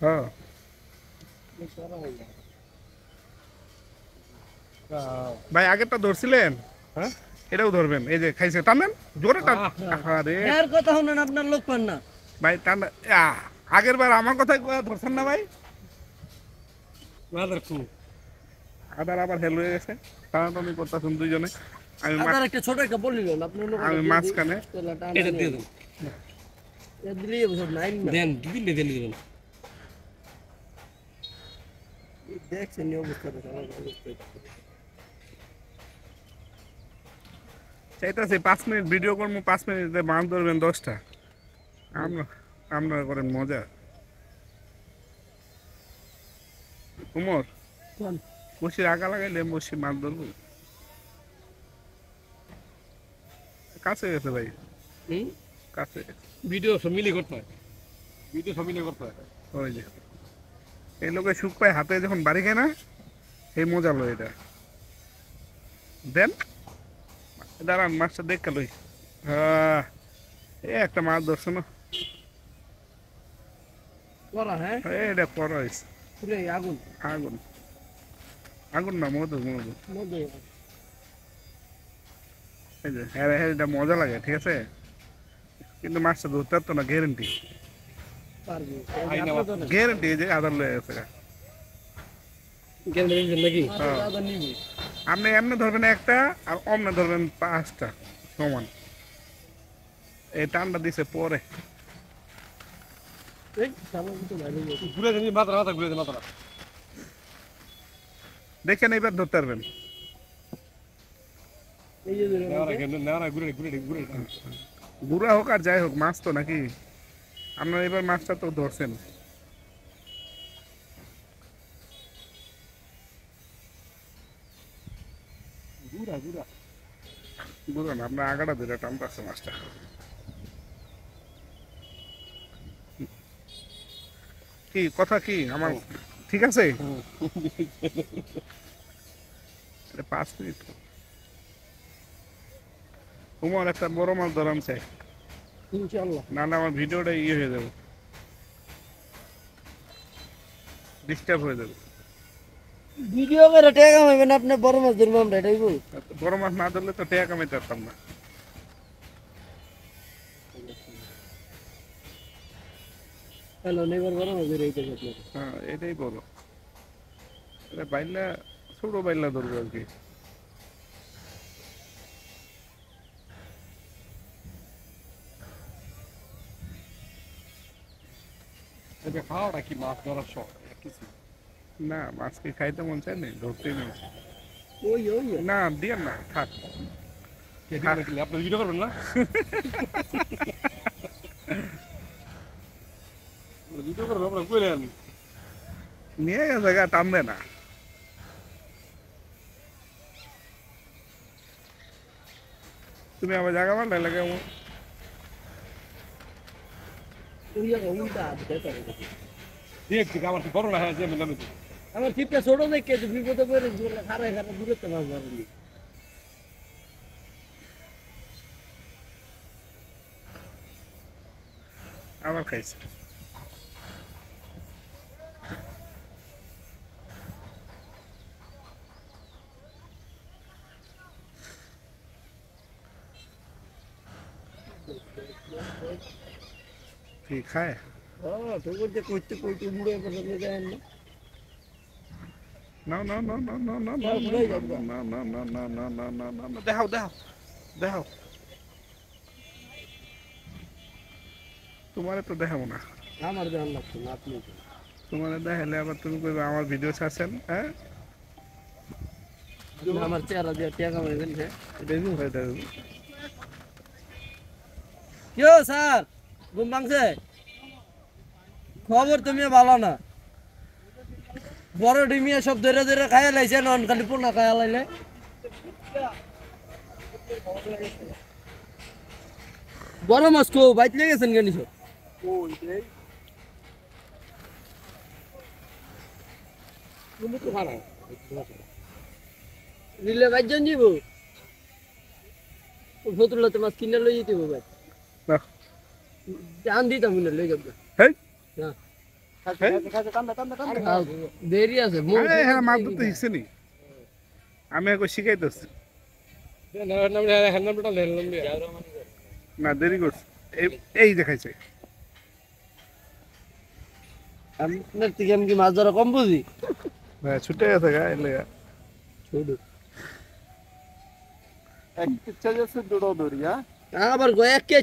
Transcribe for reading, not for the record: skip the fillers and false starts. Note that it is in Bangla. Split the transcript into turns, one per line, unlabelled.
হ্যাঁ ভাই আগেরটা ধরছিলেন
হ্যাঁ
এটাও ধরবেন এই যে খাইছে টানেন জোরে টান আরে
এর কথা শুনেন আপনার লোক পান না।
ভাই টান আগের বার আমার কথা ধরছেন না ভাই
মাদার ফু
আদার আবার হেল হয়ে গেছে টানাটানি করতেছেন দুইজনে আমি
আদার একটা ছোট একটা বললেন আপনি অন্য
আমি মাঝখানে
এটা দিয়ে দেন
দিলেই সব নাইন না
দেন দিলে দিলে দিবেন
দেখছেন এই অবস্থাটা সবার অবস্থা।
চাইতেছি 5 মিনিট ভিডিও করবো 5 মিনিটে মাছ ধরবেন 10টা আমরা আপনারা করেন মজা উমর বসির আগা লাগাইলে বসি মাছ ধরবো কাছে গেছে ভাই
হুম
কাছে
ভিডিও সব মিলে করতে হয় ভিডিও সব মিলে করতে হয়
ওই যে এই লোকে সুখ পায় হাতে যখন বাড়ি খায় না সেই মজা লো এটা দেন দাঁড়ান মাছটা দেখে লই হ্যাঁ এ একটা মাছ ধরছো না
করা হ্যাঁ
এটা পড়া হয়েছে
পুরো আগুন
আগুন আগুন না মধু মধু
মধ্যে
এই যে হ্যাঁ হ্যাঁ এটা মজা লাগে ঠিক আছে কিন্তু মাছটা ধরতে পারতো না গ্যারেন্টি
পারবে
গ্যারেন্টি এই যে আদার লয়ে গেছে
কেন দিবেন নাকি
আদা নিবি
আপনি এমনি ধরবেন একটা আর অমনে ধরবেন 5টা সমান এই টানটা দিছে পরে
এই সামনে তো ভালো
ঘুরে দেন মাথা মাথা ঘুরে দেন মাথা
দেখেন এবার ধরতে পারবেন
এই যে
না ঘুরে ঘুরে ঘুরে
বুড়া হোক আর যাই হোক মাছ তো নাকি আপনার এবার মাছটা তো ধরছেন
ঘুরা ঘুরা
বুঝলেন আপনার আগাটা ধরে টানতেছে মাছটা কি কথা কি আমার ঠিক আছে 5 মিনিট তোমার একটা বড় মাছ ধরাম চাই
ইনশাআল্লাহ
নাহলে আমার ভিডিওটা ইয়ে হয়ে যাবে ডিস্টার্ব হয়ে যাবে
ভিডিও করে টাকা কামাইবেন আপনি বড় মাছ ধরবো আমরা এটাই বল
বড় মাছ না ধরলে তো টাকা কামাইতে পারতাম না
হ্যালো নেবার বড় মাছ ধরে এইটা আপনার
হ্যাঁ এটাই বলো এটা বাইলা ছোট বাইলা ধরবো আর কি
এটা খাওয়াটা কি মাছ ধরার শখ কিছু
না মাছ কি খাইতে মন চায় না ধরতেই মন চায়
ওই ওই
না দিয়ে না থাক
আপনার ভিডিও করবেন না ভিডিও করবেন আপনার কইলেন
নিয়ে গেছে গা টানবে না তুমি আবার জায়গা পাল্টা লাগে
ওই জায়গা উল্টা দেখো
দেখছি আমার বড় না হ্যাঁ যে আমি
আমার টিপটা ছোট দেখে বিপদে পড়ে খারাপ খারাপ দূরত্ব মাছ ধরেনি
আবার খাইছে কি খায়
তো করতে করতে করতে মুড়ে পছন্দ যায় না
No, no, no, no, no, no, no, no, no, no, no, no, no, no, no, no, no. দেখাও দেখাও দেখাও তোমারে তো দেখাবো না
আমার জান লাগছে না আপনি
তোমারে দেখালে আবার তুমি কইবে আমার ভিডিও ছাড়ছেন হ্যাঁ
আমার চেহারা দিয়ে টাকা কামাইবেন হ্যাঁ
দেখুন হয়ে যাবে
কিও স্যার ঘুম ভাঙছে খবর তুমি ভালো না বড় ডিমিয়া সব ধরে ধরে খাইয়া লাইছে নন খালি পোনা খাইয়া লাইলে বড় মাছ কো বাইতে গেছেন কেন সব রিলে বাইজন যাব ফতুল্লাতে মাছ কিনে লই যেতে হবে ভাই
না
জান দিতাম না লই যাব
হেই
না দেরি আছে
আরে হ্যাঁ মাছ ধরতে শিখছে নি আমি এখন শিখাইতেছি না দেরি করছে এই দেখাইছে
আপনার থেকে আমি কি মাছ ধরা কম বুঝি
হ্যাঁ ছুটে গেছে গা এলে
আবার এক কে